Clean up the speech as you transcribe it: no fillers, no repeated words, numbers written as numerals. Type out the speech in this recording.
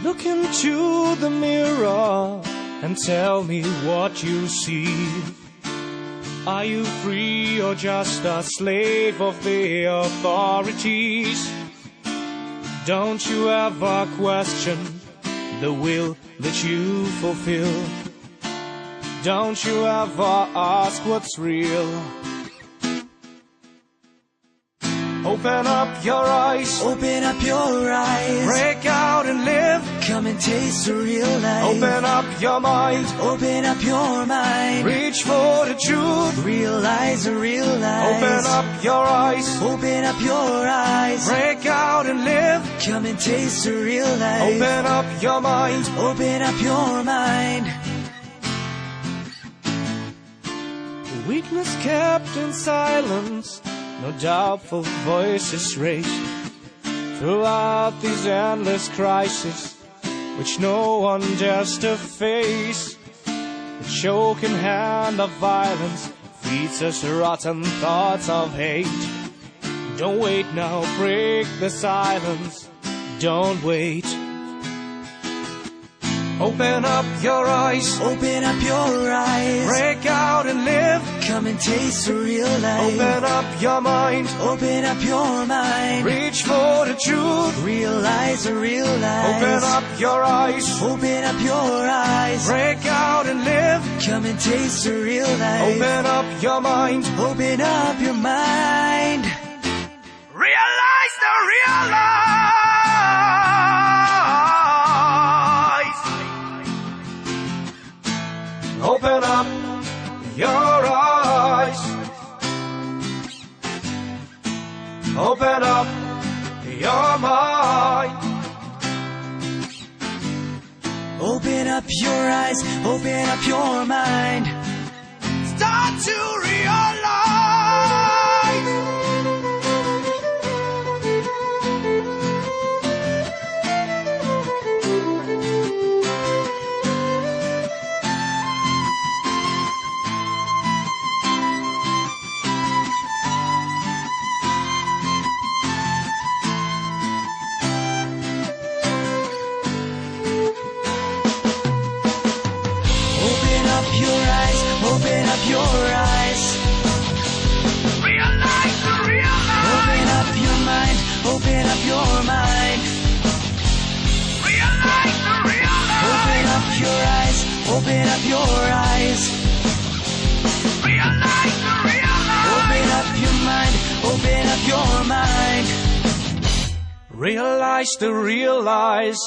Look into the mirror and tell me what you see. Are you free or just a slave of the authorities? Don't you ever question the will that you fulfill? Don't you ever ask what's real? Open up your eyes, open up your eyes, break out and live, come and taste the real life. open up your mind, Open up your mind, reach for the truth, realize the real life. open up your eyes, Open up your eyes, break out and live, come and taste the real life. open up your mind. Open up your mind. Weakness kept in silence, no doubtful voices raised throughout these endless crises, which no one dares to face. The choking hand of violence feeds us rotten thoughts of hate. Don't wait now, break the silence, don't wait. Open up your eyes, Open up your eyes, break out and live, come and taste the real life. open up your mind, Open up your mind, reach for the truth, realize the real life. open up your eyes, Open up your eyes, break out and live, come and taste the real life. open up your mind, Open up your mind. realize the real life. Open up your eyes, open up your mind. Open up your eyes, open up your mind. Start to realize. Open up your eyes, open up your eyes. Realize the real life. Open up your mind, open up your mind. Realize the real life. Open up your eyes, open up your eyes. Realize the real life. Open up your mind, open up your mind. Realize the real lies.